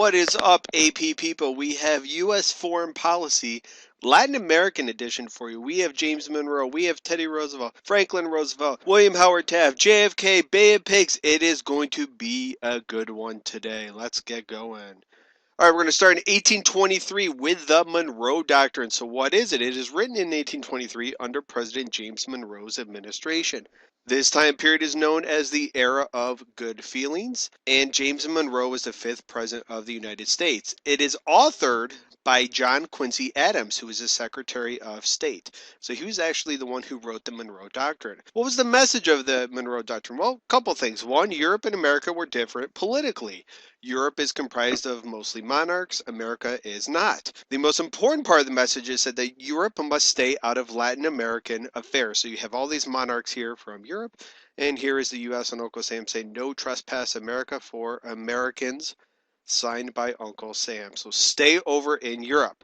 What is up, AP people? We have U.S. foreign policy, Latin American edition for you. We have James Monroe, we have Teddy Roosevelt, Franklin Roosevelt, William Howard Taft, JFK, Bay of Pigs. It is going to be a good one today. Let's get going. All right, we're going to start in 1823 with the Monroe Doctrine. So, what is it? It is written in 1823 under President James Monroe's administration. This time period is known as the Era of Good Feelings, and James Monroe was the fifth president of the United States. It is authored by John Quincy Adams, who was the Secretary of State. So he was actually the one who wrote the Monroe Doctrine. What was the message of the Monroe Doctrine? Well, a couple things. One, Europe and America were different politically. Europe is comprised of mostly monarchs, America is not. The most important part of the message is that Europe must stay out of Latin American affairs. So you have all these monarchs here from Europe, and here is the U.S. and Uncle Sam saying, no trespass America for Americans, signed by Uncle Sam. So stay over in Europe.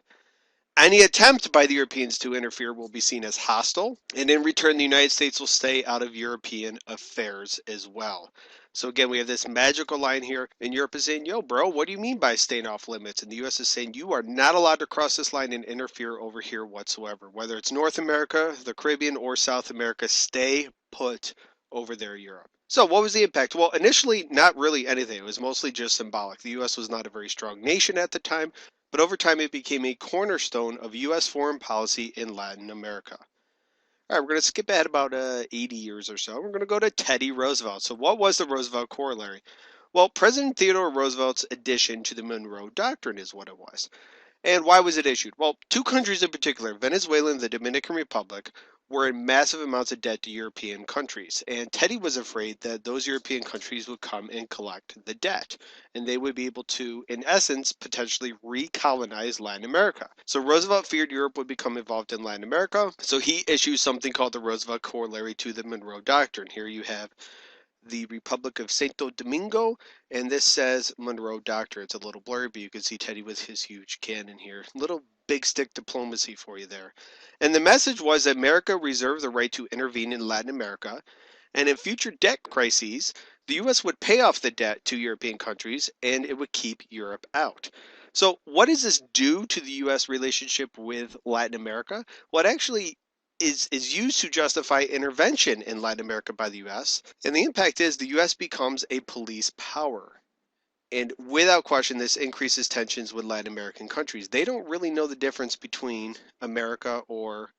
Any attempt by the Europeans to interfere will be seen as hostile, and in return, the United States will stay out of European affairs as well. So again, we have this magical line here, and Europe is saying, yo, bro, what do you mean by staying off limits? And the U.S. is saying, you are not allowed to cross this line and interfere over here whatsoever. Whether it's North America, the Caribbean, or South America, stay put over there, Europe. So what was the impact? Well, initially, not really anything. It was mostly just symbolic. The U.S. was not a very strong nation at the time, but over time it became a cornerstone of U.S. foreign policy in Latin America. All right, we're going to skip ahead about 80 years or so. We're going to go to Teddy Roosevelt. So what was the Roosevelt Corollary? Well, President Theodore Roosevelt's addition to the Monroe Doctrine is what it was. And why was it issued? Well, two countries in particular, Venezuela and the Dominican Republic, were in massive amounts of debt to European countries. And Teddy was afraid that those European countries would come and collect the debt. And they would be able to, in essence, potentially recolonize Latin America. So Roosevelt feared Europe would become involved in Latin America. So he issues something called the Roosevelt Corollary to the Monroe Doctrine. Here you have the Republic of Santo Domingo, and this says Monroe Doctrine. It's a little blurry, but you can see Teddy with his huge cannon here. Little big stick diplomacy for you there. And the message was that America reserved the right to intervene in Latin America, and in future debt crises, the U.S. would pay off the debt to European countries, and it would keep Europe out. So what does this do to the U.S. relationship with Latin America? Well, it actually is used to justify intervention in Latin America by the U.S. And the impact is the U.S. becomes a police power. And without question, this increases tensions with Latin American countries. They don't really know the difference between America or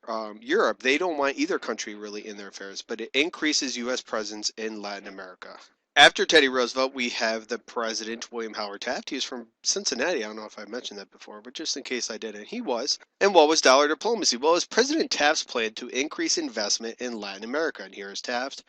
Europe. They don't want either country really in their affairs, but it increases U.S. presence in Latin America. After Teddy Roosevelt, we have the president, William Howard Taft. He was from Cincinnati. I don't know if I mentioned that before, but just in case I didn't, he was. And what was dollar diplomacy? Well, it was President Taft's plan to increase investment in Latin America. And here's Taft.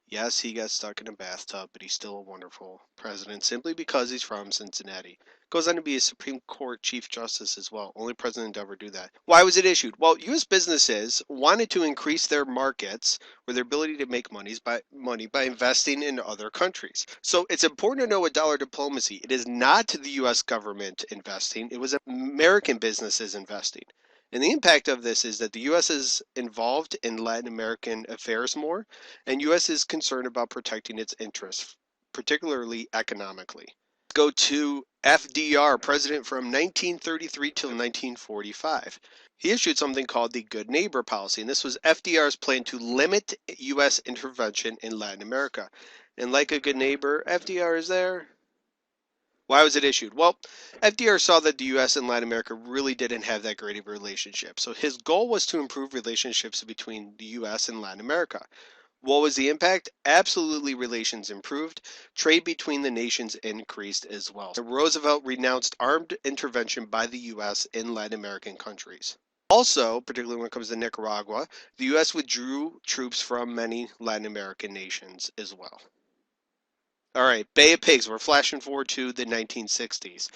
Yes, he got stuck in a bathtub, but he's still a wonderful president simply because he's from Cincinnati. Goes on to be a Supreme Court Chief Justice as well. Only president to ever do that. Why was it issued? Well, U.S. businesses wanted to increase their markets or their ability to make money by investing in other countries. So it's important to know with dollar diplomacy, it is not the U.S. government investing, it was American businesses investing. And the impact of this is that the U.S. is involved in Latin American affairs more, and U.S. is concerned about protecting its interests, particularly economically. Go to FDR, president from 1933 till 1945. He issued something called the Good Neighbor Policy, and this was FDR's plan to limit U.S. intervention in Latin America. And like a good neighbor, FDR is there. Why was it issued? Well, FDR saw that the U.S. and Latin America really didn't have that great of a relationship. So his goal was to improve relationships between the U.S. and Latin America. What was the impact? Absolutely, relations improved. Trade between the nations increased as well. So Roosevelt renounced armed intervention by the U.S. in Latin American countries. Also, particularly when it comes to Nicaragua, the U.S. withdrew troops from many Latin American nations as well. All right, Bay of Pigs. We're flashing forward to the 1960s.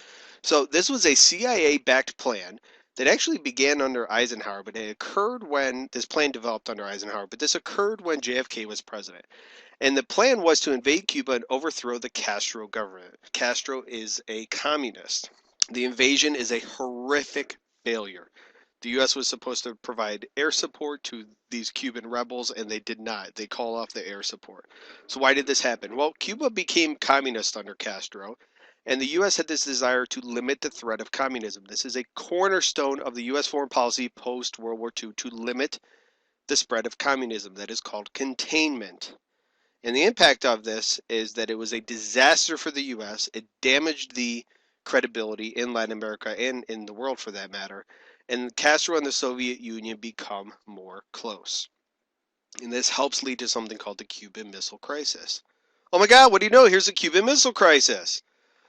So this was a CIA-backed plan that actually began under Eisenhower, but it occurred when this plan developed under Eisenhower, but this occurred when JFK was president. And the plan was to invade Cuba and overthrow the Castro government. Castro is a communist. The invasion is a horrific failure. The U.S. was supposed to provide air support to these Cuban rebels, and they did not. They call off the air support. So why did this happen? Well, Cuba became communist under Castro, And the U.S. had this desire to limit the threat of communism. This is a cornerstone of the U.S. foreign policy post-World War II, to limit the spread of communism. That is called containment. And the impact of this is that it was a disaster for the U.S. It damaged the credibility in Latin America and in the world for that matter. And Castro and the Soviet Union become more close. And this helps lead to something called the Cuban Missile Crisis. Oh my God, what do you know? Here's the Cuban Missile Crisis.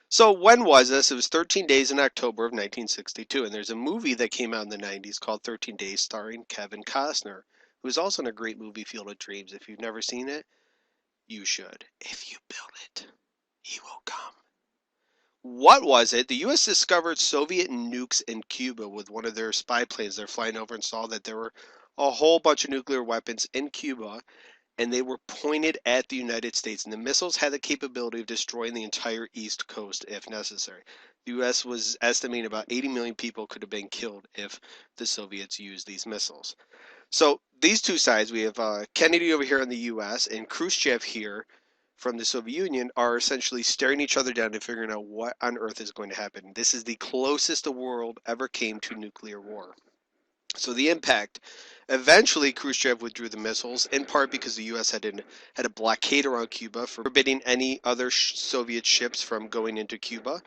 So when was this? It was 13 days in October of 1962. And there's a movie that came out in the 90s called 13 Days starring Kevin Costner, who was also in a great movie, Field of Dreams. If you've never seen it, you should. If you build it, he will come. What was it? The U.S. discovered Soviet nukes in Cuba with one of their spy planes. They're flying over and saw that there were a whole bunch of nuclear weapons in Cuba, and they were pointed at the United States. And the missiles had the capability of destroying the entire East Coast if necessary. The U.S. was estimating about 80 million people could have been killed if the Soviets used these missiles. So these two sides, we have Kennedy over here in the U.S. and Khrushchev here from the Soviet Union, are essentially staring each other down and figuring out what on earth is going to happen. This is the closest the world ever came to nuclear war. So the impact, eventually Khrushchev withdrew the missiles, in part because the U.S. had a blockade around Cuba, forbidding any other Soviet ships from going into Cuba.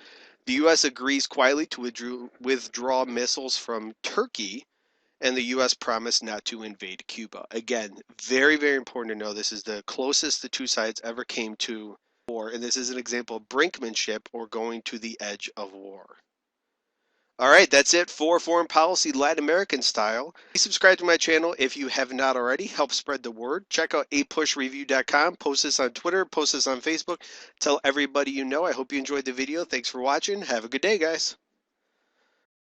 The U.S. agrees quietly to withdraw missiles from Turkey, and the U.S. promised not to invade Cuba. Again, very, very important to know this is the closest the two sides ever came to war, and this is an example of brinkmanship or going to the edge of war. All right, that's it for Foreign Policy Latin American Style. Please subscribe to my channel if you have not already. Help spread the word. Check out APUSHreview.com. Post this on Twitter. Post this on Facebook. Tell everybody you know. I hope you enjoyed the video. Thanks for watching. Have a good day, guys.